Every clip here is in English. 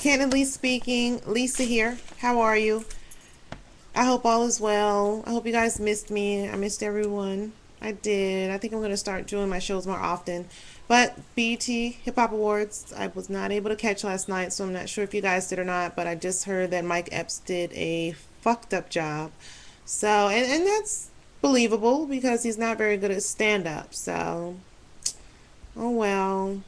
Candidly speaking, Lisa here. How are you? I hope all is well. I hope you guys missed me. I missed everyone. I did. I think I'm going to start doing my shows more often. But BET Hip Hop Awards, I was not able to catch last night, so I'm not sure if you guys did or not. But I just heard that Mike Epps did a fucked up job. So, and that's believable because he's not very good at stand up. So, oh well.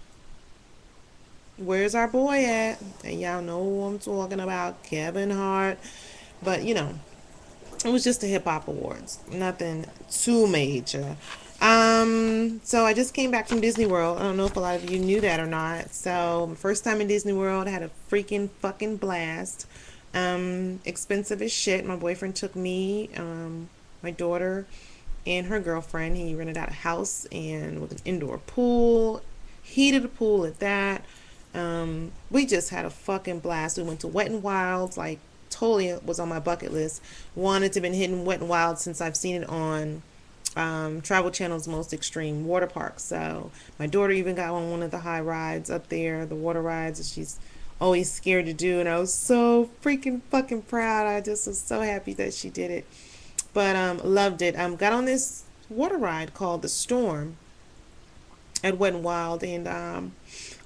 Where's our boy at? And y'all know who I'm talking about, Kevin Hart. But it was just the hip hop awards, nothing too major. So I just came back from Disney World. I don't know if a lot of you knew that or not. So my first time in Disney World, I had a freaking fucking blast. Expensive as shit. My boyfriend took me, my daughter, and her girlfriend. He rented out a house and with an indoor pool, heated pool at that. We just had a fucking blast. We went to Wet and Wild, like totally was on my bucket list. Wanted to have been hitting Wet and Wild since I've seen it on Travel Channel's Most Extreme Water Park. So my daughter even got on one of the high rides up there, the water rides that she's always scared to do, and I was so freaking fucking proud. I just was so happy that she did it. But loved it. Got on this water ride called the Storm at Wet and Wild, and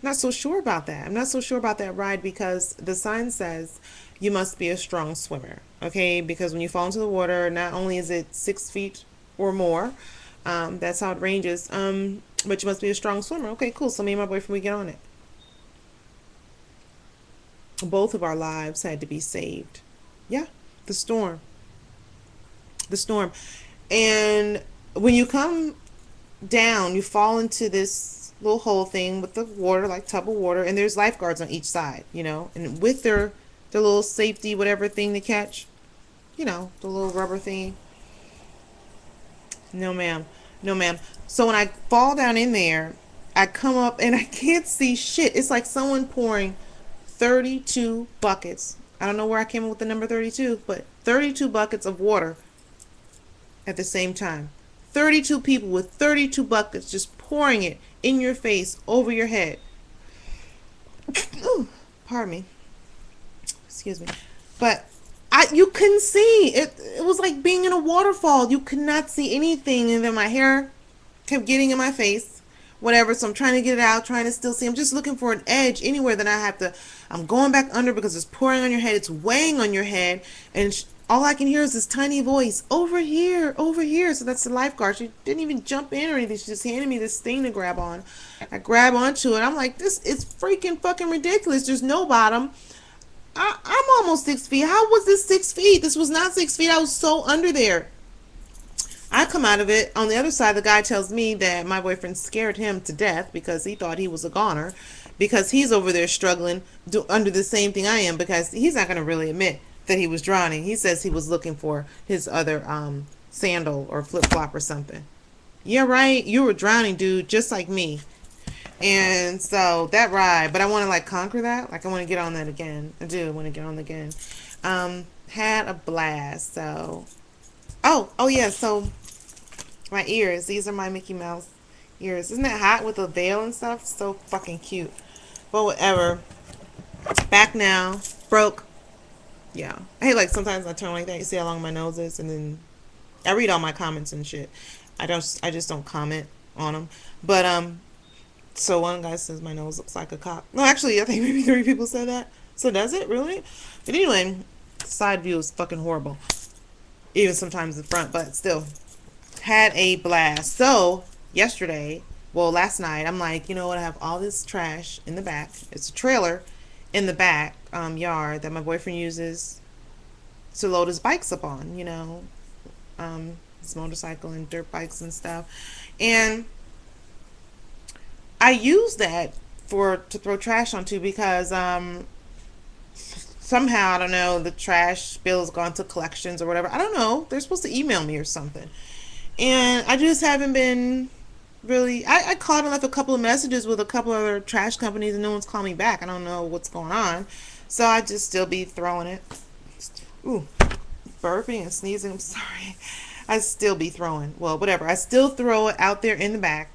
not so sure about that. I'm not so sure about that ride because the sign says you must be a strong swimmer. Okay, because when you fall into the water, not only is it 6 feet or more, that's how it ranges. But you must be a strong swimmer. Okay, cool. So me and my boyfriend, we get on it. Both of our lives had to be saved. Yeah, the storm. The storm. And when you come down, you fall into this little hole thing with the water, like tub of water, and there's lifeguards on each side, and with their little safety whatever thing to catch, the little rubber thing. No ma'am. No ma'am. So when I fall down in there, I come up and I can't see shit. It's like someone pouring 32 buckets. I don't know where I came up with the number 32, but 32 buckets of water at the same time. 32 people with 32 buckets just pouring it in your face, over your head. Ooh, pardon me. Excuse me. But you couldn't see. It was like being in a waterfall. You could not see anything, and then my hair kept getting in my face. Whatever, so I'm trying to get it out, trying to still see. I'm just looking for an edge anywhere that I'm going back under because it's pouring on your head. It's weighing on your head, and all I can hear is this tiny voice, over here, over here. So that's the lifeguard. She didn't even jump in or anything. She just handed me this thing to grab on. I grab onto it. I'm like, this is freaking fucking ridiculous. There's no bottom. I'm almost 6 feet. How was this 6 feet? This was not 6 feet. I was so under there. I come out of it. On the other side, the guy tells me that my boyfriend scared him to death because he thought he was a goner, because he's over there struggling under the same thing I am, because he's not going to really admit that he was drowning. He says he was looking for his other sandal or flip-flop or something. Yeah, right. You were drowning, dude, just like me. And so that ride, but I want to like conquer that. Like I want to get on that again. I do want to get on that again. Had a blast. So, oh yeah. So my ears. These are my Mickey Mouse ears. Isn't that hot with a veil and stuff? So fucking cute. But whatever. Back now. Broke. Yeah. I hate like sometimes I turn like that. You see how long my nose is, and then I read all my comments and shit. I just don't comment on them. But so one guy says my nose looks like a cock. No, actually, I think maybe 3 people said that. So does it really? But anyway, side view is fucking horrible. Even sometimes the front, but still. Had a blast. So last night, I'm like, you know what? I have all this trash in the back. It's a trailer in the back yard that my boyfriend uses to load his bikes up on. His motorcycle and dirt bikes and stuff. And I use that to throw trash onto because somehow, I don't know, the trash bill has gone to collections or whatever. I don't know. They're supposed to email me or something. And I just haven't been really. I called and left a couple of messages with a couple other trash companies, and no one's called me back. I don't know what's going on. So I just still be throwing it. Ooh, burping and sneezing. I'm sorry. I still be throwing. Well, whatever. I still throw it out there in the back.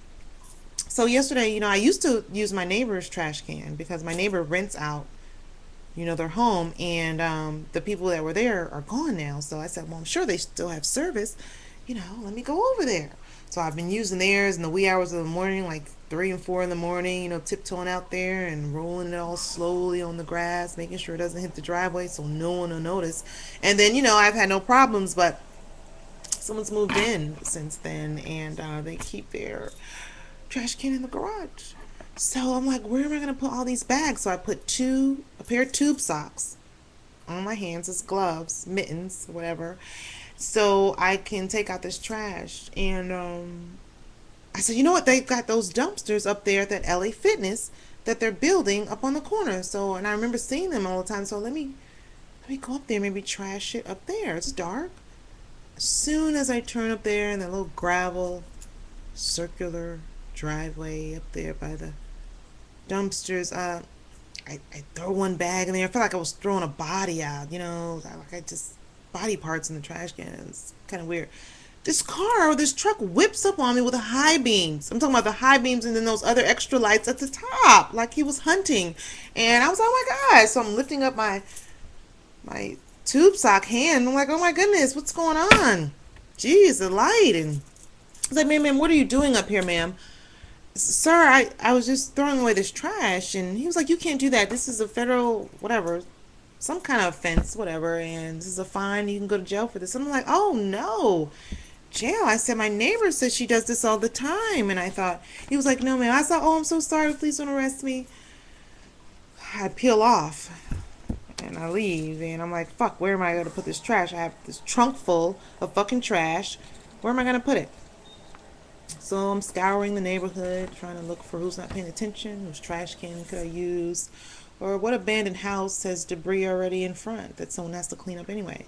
So yesterday, I used to use my neighbor's trash can because my neighbor rents out their home, and the people that were there are gone now. So I said, well, I'm sure they still have service. Let me go over there. So I've been using theirs in the wee hours of the morning, like 3 and 4 in the morning, tiptoeing out there and rolling it all slowly on the grass, making sure it doesn't hit the driveway so no one will notice. And then, I've had no problems, but someone's moved in since then, and they keep their trash can in the garage. So I'm like, where am I going to put all these bags? So I put a pair of tube socks on my hands as gloves, mittens, whatever, so I can take out this trash. And I said, you know what? They've got those dumpsters up there at that LA Fitness that they're building up on the corner. So, and I remember seeing them all the time. So let me go up there, maybe trash it up there. It's dark. As soon as I turn up there in that little gravel circular driveway up there by the dumpsters, I throw one bag in there. I felt like I was throwing a body out, like I just body parts in the trash can. It's kind of weird. This truck whips up on me with the high beams. I'm talking about the high beams and then those other extra lights at the top, like he was hunting. And I was like, oh my God. So I'm lifting up my tube sock hand. I'm like, oh my goodness, what's going on? Jeez, the light. And I was like, ma'am, what are you doing up here, ma'am? Sir, I was just throwing away this trash. And he was like, you can't do that. This is a federal, whatever, some kind of offense, whatever. And this is a fine. You can go to jail for this. And I'm like, oh no. Jail. I said, my neighbor says she does this all the time. And I thought, he was like, no, ma'am. I said, oh, I'm so sorry. Please don't arrest me. I peel off and I leave. And I'm like, fuck, where am I going to put this trash? I have this trunk full of fucking trash. Where am I going to put it? So I'm scouring the neighborhood, trying to look for who's not paying attention, whose trash can could I use, or what abandoned house has debris already in front that someone has to clean up anyway.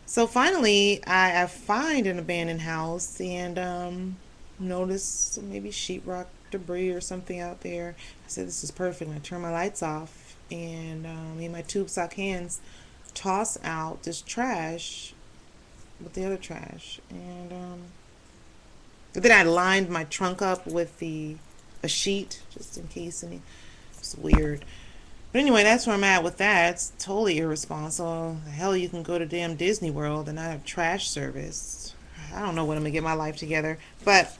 So finally, I find an abandoned house and notice maybe sheetrock debris or something out there. I said, this is perfect. And I turn my lights off and in my tube sock hands toss out this trash with the other trash. And then I lined my trunk up with a sheet just in case any. It's weird. But anyway, that's where I'm at with that. It's totally irresponsible. The hell, you can go to damn Disney World and not have trash service. I don't know when I'm going to get my life together. But,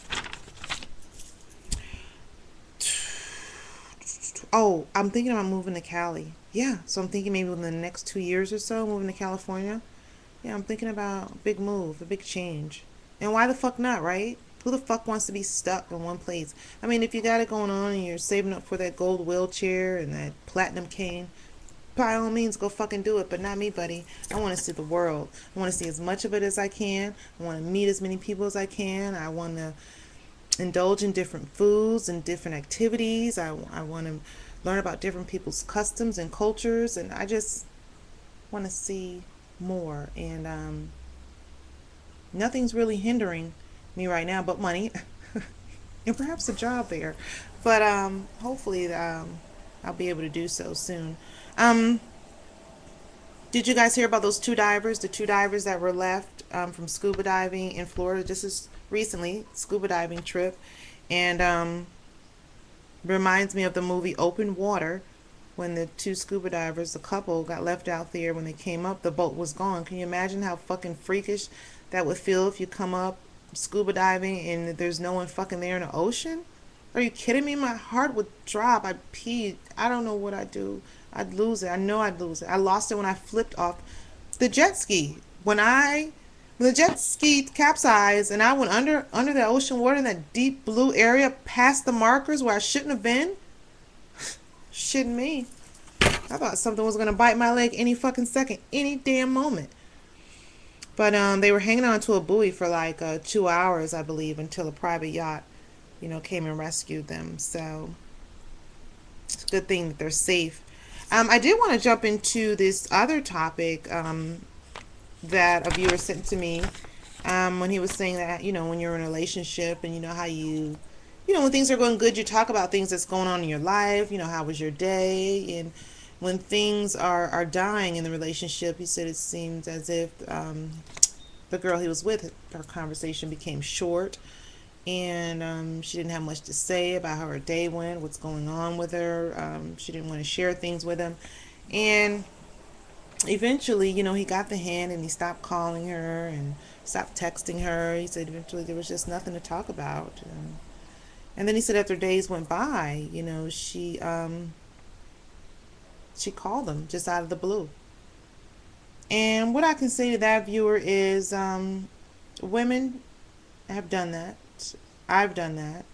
oh, I'm thinking about moving to Cali. Yeah, so I'm thinking maybe within the next 2 years or so, moving to California. Yeah, I'm thinking about a big move, a big change. And why the fuck not, right? Who the fuck wants to be stuck in one place? I mean, if you got it going on and you're saving up for that gold wheelchair and that platinum cane, by all means, go fucking do it. But not me, buddy. I want to see the world. I want to see as much of it as I can. I want to meet as many people as I can. I want to indulge in different foods and different activities. I want to learn about different people's customs and cultures. And I just want to see more. And nothing's really hindering me right now but money and perhaps a job there, but hopefully I'll be able to do so soon. Did you guys hear about those the two divers that were left from scuba diving in Florida just as recently, scuba diving trip, and reminds me of the movie Open Water, when the two scuba divers, the couple, got left out there. When they came up, the boat was gone. Can you imagine how fucking freakish that would feel if you come up scuba diving and there's no one fucking there in the ocean? Are you kidding me? My heart would drop. I'd pee. I don't know what I'd do. I'd lose it. I know I'd lose it. I lost it when I flipped off the jet ski. When the jet ski capsized and I went under the ocean water in that deep blue area past the markers where I shouldn't have been. Shitting me. I thought something was going to bite my leg any fucking second, any damn moment. But they were hanging on to a buoy for like 2 hours, I believe, until a private yacht, came and rescued them. So it's a good thing that they're safe. I did want to jump into this other topic that a viewer sent to me when he was saying that, when you're in a relationship and how you, when things are going good, you talk about things that's going on in your life, how was your day, and when things are dying in the relationship, he said it seems as if the girl he was with, her conversation became short, and she didn't have much to say about how her day went, what's going on with her. She didn't want to share things with him. And eventually, he got the hint and he stopped calling her and stopped texting her. He said eventually there was just nothing to talk about. And then he said after days went by, she called him just out of the blue. And what I can say to that viewer is, women have done that. I've done that,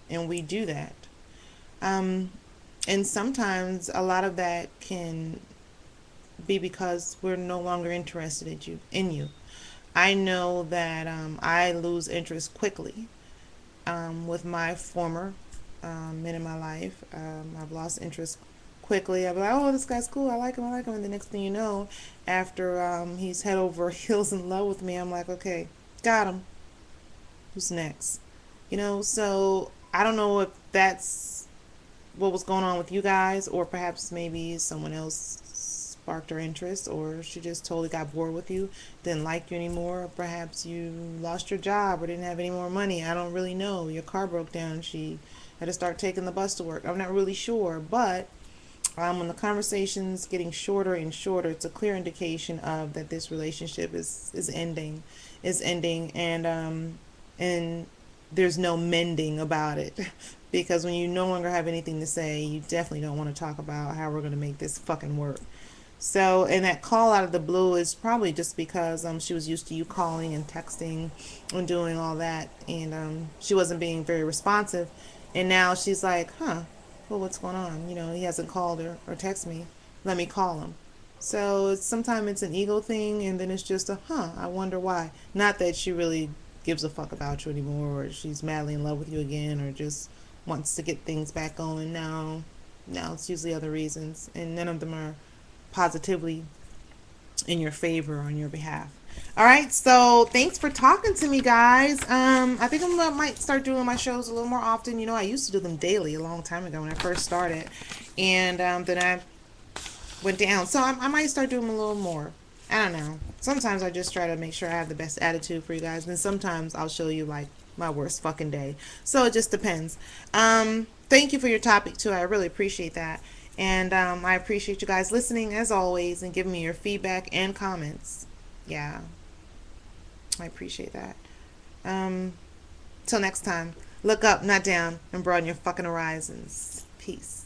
and we do that. Um, and sometimes a lot of that can be because we're no longer interested in you. I know that I lose interest quickly with my former men in my life. I've lost interest quickly. I'm like, oh, this guy's cool. I like him. And the next thing you know, after he's head over heels in love with me, I'm like, okay, got him. Who's next? So I don't know if that's what was going on with you guys, or perhaps maybe someone else sparked her interest, or she just totally got bored with you, didn't like you anymore, or perhaps you lost your job or didn't have any more money. I don't really know. Your car broke down. She had to start taking the bus to work. I'm not really sure, but when the conversation's getting shorter and shorter, it's a clear indication of that this relationship is ending, and there's no mending about it. Because when you no longer have anything to say, you definitely don't want to talk about how we're going to make this fucking work. So, and that call out of the blue is probably just because she was used to you calling and texting and doing all that, and she wasn't being very responsive. And now she's like, huh, well, what's going on? He hasn't called her or texted me. Let me call him. So sometimes it's an ego thing, and then it's just a, I wonder why. Not that she really gives a fuck about you anymore, or she's madly in love with you again, or just wants to get things back going. No, it's usually other reasons, and none of them are positively in your favor or on your behalf. All right, so thanks for talking to me, guys. I think might start doing my shows a little more often. I used to do them daily a long time ago when I first started, and then I went down. So I might start doing them a little more. I don't know. Sometimes I just try to make sure I have the best attitude for you guys, and sometimes I'll show you like my worst fucking day. So it just depends. Thank you for your topic too. I really appreciate that. And I appreciate you guys listening as always and giving me your feedback and comments. Yeah, I appreciate that. Um, Till next time, look up, not down, and broaden your fucking horizons. Peace.